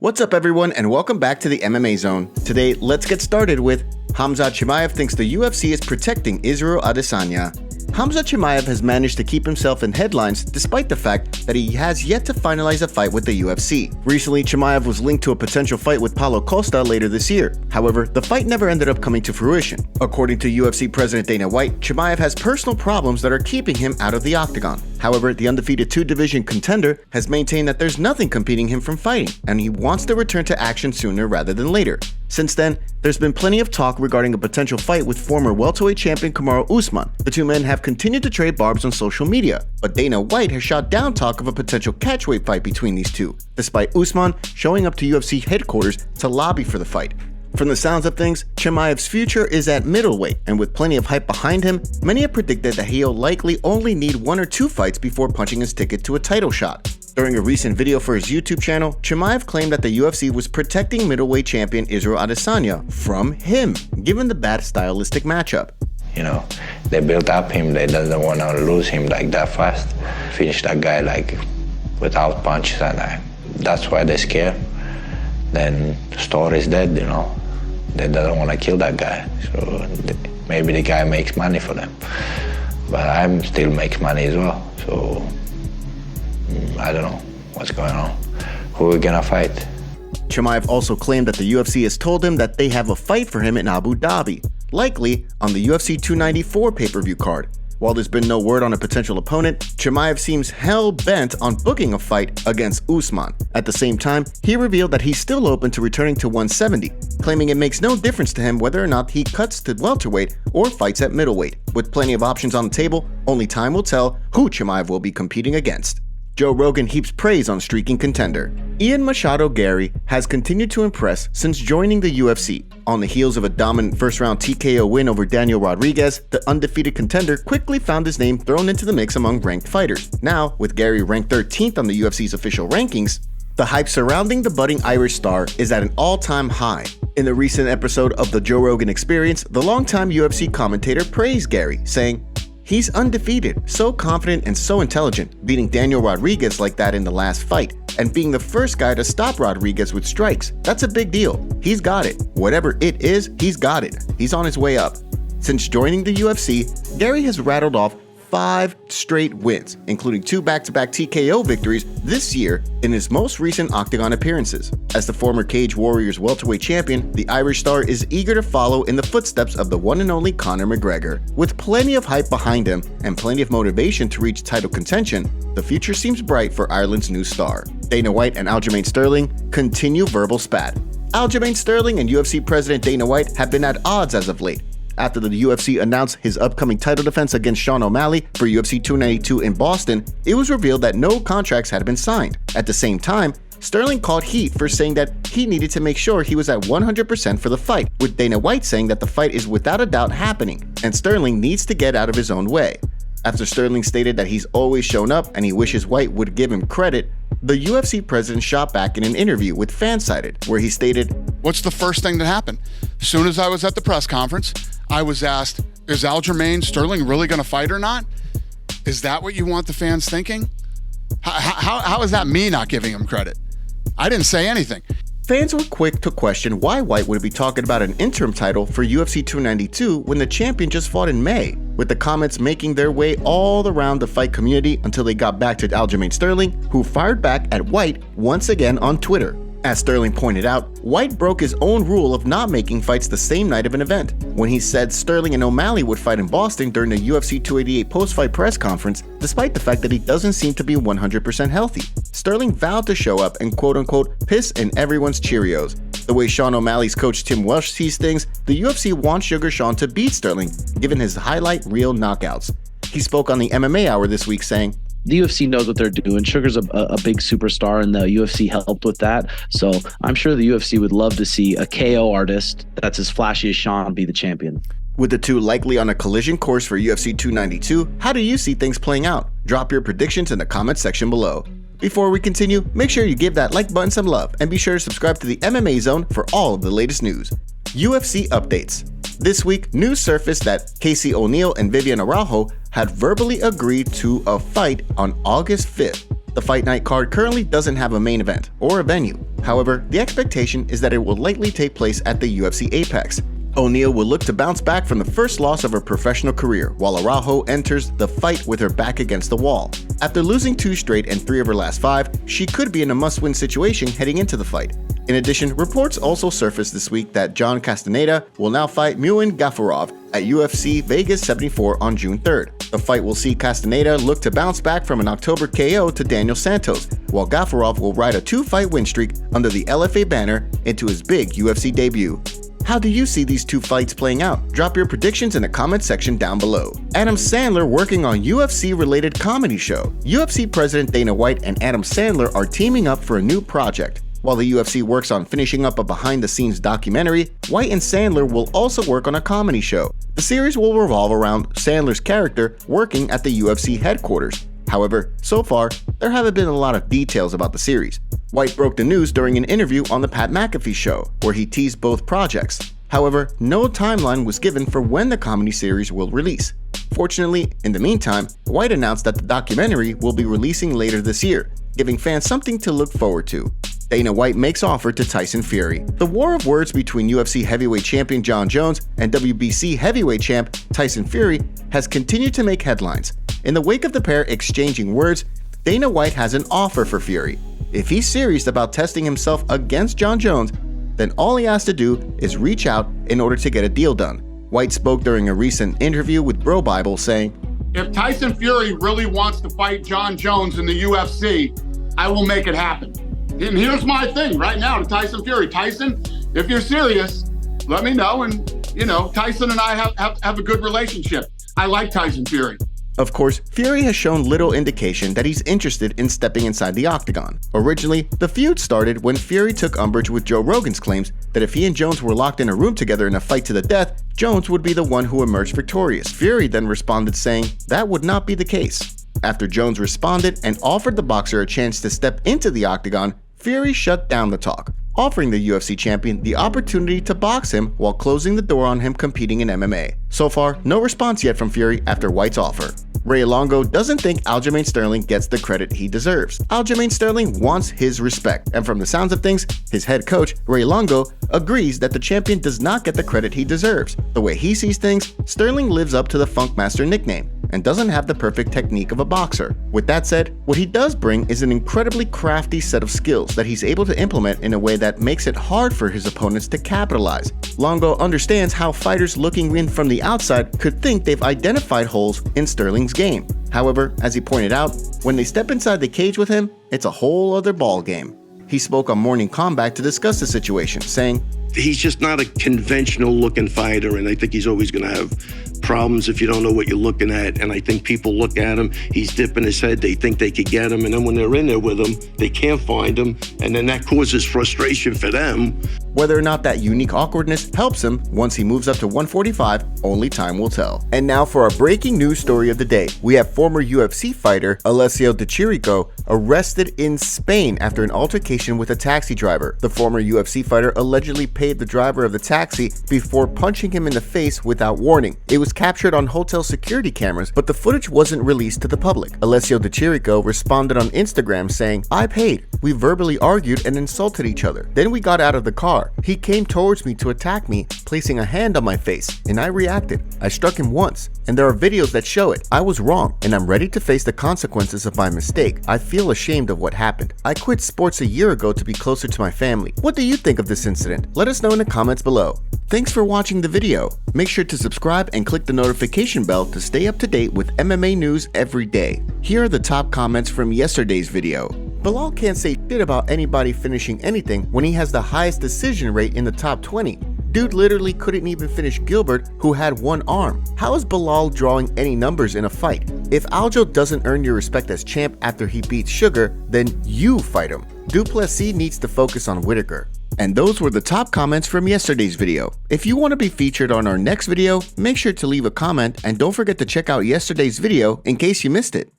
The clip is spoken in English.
What's up everyone and welcome back to the MMA Zone. Today, let's get started with Khamzat Chimaev thinks the UFC is protecting Israel Adesanya. Khamzat Chimaev has managed to keep himself in headlines despite the fact that he has yet to finalize a fight with the UFC. Recently, Chimaev was linked to a potential fight with Paulo Costa later this year. However, the fight never ended up coming to fruition. According to UFC President Dana White, Chimaev has personal problems that are keeping him out of the octagon. However, the undefeated two-division contender has maintained that there's nothing competing him from fighting, and he wants to return to action sooner rather than later. Since then, there's been plenty of talk regarding a potential fight with former welterweight champion Kamaru Usman. The two men have continued to trade barbs on social media, but Dana White has shot down talk of a potential catchweight fight between these two, despite Usman showing up to UFC headquarters to lobby for the fight. From the sounds of things, Chimaev's future is at middleweight, and with plenty of hype behind him, many have predicted that he'll likely only need one or two fights before punching his ticket to a title shot. During a recent video for his YouTube channel, Chimaev claimed that the UFC was protecting middleweight champion Israel Adesanya from him, given the bad stylistic matchup. You know, they built up him, they doesn't want to lose him like that fast. Finish that guy like without punches, and that's why they're scared. Then the store is dead, you know. They don't want to kill that guy, so maybe the guy makes money for them. But I'm still make money as well, so I don't know what's going on. Who are we gonna fight? Chimaev also claimed that the UFC has told him that they have a fight for him in Abu Dhabi, likely on the UFC 294 pay-per-view card. While there's been no word on a potential opponent, Chimaev seems hell-bent on booking a fight against Usman. At the same time, he revealed that he's still open to returning to 170, claiming it makes no difference to him whether or not he cuts to welterweight or fights at middleweight. With plenty of options on the table, only time will tell who Chimaev will be competing against. Joe Rogan heaps praise on streaking contender. Ian Machado Gary has continued to impress since joining the UFC. On the heels of a dominant first-round TKO win over Daniel Rodriguez, the undefeated contender quickly found his name thrown into the mix among ranked fighters. Now, with Gary ranked 13th on the UFC's official rankings, the hype surrounding the budding Irish star is at an all-time high. In the recent episode of the Joe Rogan Experience, the longtime UFC commentator praised Gary, saying, "He's undefeated, so confident and so intelligent, beating Daniel Rodriguez like that in the last fight, and being the first guy to stop Rodriguez with strikes. That's a big deal. He's got it. Whatever it is, he's got it. He's on his way up." Since joining the UFC, Gary has rattled off 5 straight wins, including 2 back-to-back TKO victories this year in his most recent Octagon appearances. As the former Cage Warriors welterweight champion, the Irish star is eager to follow in the footsteps of the one and only Conor McGregor. With plenty of hype behind him and plenty of motivation to reach title contention, the future seems bright for Ireland's new star. Dana White and Aljamain Sterling continue verbal spat. Aljamain Sterling and UFC President Dana White have been at odds as of late. After the UFC announced his upcoming title defense against Sean O'Malley for UFC 292 in Boston, it was revealed that no contracts had been signed. At the same time, Sterling called heat for saying that he needed to make sure he was at 100% for the fight, with Dana White saying that the fight is without a doubt happening, and Sterling needs to get out of his own way. After Sterling stated that he's always shown up and he wishes White would give him credit, the UFC president shot back in an interview with Fansided, where he stated, "What's the first thing that happened? As soon as I was at the press conference, I was asked, is Aljamain Sterling really going to fight or not? Is that what you want the fans thinking? How is that me not giving him credit? I didn't say anything." Fans were quick to question why White would be talking about an interim title for UFC 292 when the champion just fought in May, with the comments making their way all around the fight community until they got back to Aljamain Sterling, who fired back at White once again on Twitter. As Sterling pointed out, White broke his own rule of not making fights the same night of an event, when he said Sterling and O'Malley would fight in Boston during the UFC 288 post-fight press conference, despite the fact that he doesn't seem to be 100% healthy. Sterling vowed to show up and quote-unquote piss in everyone's Cheerios. The way Sean O'Malley's coach Tim Welsh sees things, the UFC wants Sugar Sean to beat Sterling, given his highlight reel knockouts. He spoke on the MMA Hour this week saying, "The UFC knows what they're doing. Sugar's a big superstar, and the UFC helped with that. So I'm sure the UFC would love to see a KO artist that's as flashy as Sean be the champion." With the two likely on a collision course for UFC 292, how do you see things playing out? Drop your predictions in the comments section below. Before we continue, make sure you give that like button some love, and be sure to subscribe to the MMA Zone for all of the latest news. UFC Updates. This week, news surfaced that Casey O'Neill and Vivian Araujo had verbally agreed to a fight on August 5th. The Fight Night card currently doesn't have a main event or a venue. However, the expectation is that it will likely take place at the UFC Apex. O'Neal will look to bounce back from the first loss of her professional career, while Araujo enters the fight with her back against the wall. After losing 2 straight and 3 of her last 5, she could be in a must-win situation heading into the fight. In addition, reports also surfaced this week that John Castaneda will now fight Muin Gafurov at UFC Vegas 74 on June 3rd. The fight will see Castaneda look to bounce back from an October KO to Daniel Santos, while Gafurov will ride a 2-fight win streak under the LFA banner into his big UFC debut. How do you see these 2 fights playing out? Drop your predictions in the comment section down below. Adam Sandler working on UFC-related comedy show. UFC President Dana White and Adam Sandler are teaming up for a new project. While the UFC works on finishing up a behind-the-scenes documentary, White and Sandler will also work on a comedy show. The series will revolve around Sandler's character working at the UFC headquarters. However, so far, there haven't been a lot of details about the series. White broke the news during an interview on the Pat McAfee show, where he teased both projects. However, no timeline was given for when the comedy series will release. Fortunately, in the meantime, White announced that the documentary will be releasing later this year, giving fans something to look forward to. Dana White makes offer to Tyson Fury. The war of words between UFC heavyweight champion Jon Jones and WBC heavyweight champ Tyson Fury has continued to make headlines. In the wake of the pair exchanging words, Dana White has an offer for Fury. If he's serious about testing himself against Jon Jones, then all he has to do is reach out in order to get a deal done. White spoke during a recent interview with Bro Bible saying, "If Tyson Fury really wants to fight Jon Jones in the UFC, I will make it happen." And here's my thing right now to Tyson Fury. Tyson, if you're serious, let me know. And, Tyson and I have a good relationship. I like Tyson Fury. Of course, Fury has shown little indication that he's interested in stepping inside the octagon. Originally, the feud started when Fury took umbrage with Joe Rogan's claims that if he and Jones were locked in a room together in a fight to the death, Jones would be the one who emerged victorious. Fury then responded saying that would not be the case. After Jones responded and offered the boxer a chance to step into the octagon, Fury shut down the talk, offering the UFC champion the opportunity to box him while closing the door on him competing in MMA. So far, no response yet from Fury after White's offer. Ray Longo doesn't think Aljamain Sterling gets the credit he deserves. Aljamain Sterling wants his respect, and from the sounds of things, his head coach, Ray Longo, agrees that the champion does not get the credit he deserves. The way he sees things, Sterling lives up to the Funkmaster nickname and doesn't have the perfect technique of a boxer. With that said, what he does bring is an incredibly crafty set of skills that he's able to implement in a way that makes it hard for his opponents to capitalize. Longo understands how fighters looking in from the outside could think they've identified holes in Sterling's game. However, as he pointed out, when they step inside the cage with him, it's a whole other ball game. He spoke on Morning Combat to discuss the situation, saying, "He's just not a conventional looking fighter, and I think he's always going to have problems if you don't know what you're looking at. And I think people look at him, he's dipping his head, they think they could get him, and then when they're in there with him, they can't find him, and then that causes frustration for them." Whether or not that unique awkwardness helps him once he moves up to 145, only time will tell. And now for our breaking news story of the day. We have former UFC fighter Alessio Di Chirico arrested in Spain after an altercation with a taxi driver. The former UFC fighter allegedly paid the driver of the taxi before punching him in the face without warning. It was captured on hotel security cameras, but the footage wasn't released to the public. Alessio Di Chirico responded on Instagram saying, "I paid. We verbally argued and insulted each other. Then we got out of the car. He came towards me to attack me, placing a hand on my face, and I reacted. I struck him once, and there are videos that show it. I was wrong, and I'm ready to face the consequences of my mistake. I feel ashamed of what happened. I quit sports a year ago to be closer to my family." What do you think of this incident? Let us know in the comments below. Thanks for watching the video. Make sure to subscribe and click the notification bell to stay up to date with MMA news every day. Here are the top comments from yesterday's video. Bilal can't say shit about anybody finishing anything when he has the highest decision rate in the top 20. Dude literally couldn't even finish Gilbert, who had one arm. How is Bilal drawing any numbers in a fight? If Aljo doesn't earn your respect as champ after he beats Sugar, then you fight him. Duplessis needs to focus on Whitaker. And those were the top comments from yesterday's video. If you want to be featured on our next video, make sure to leave a comment and don't forget to check out yesterday's video in case you missed it.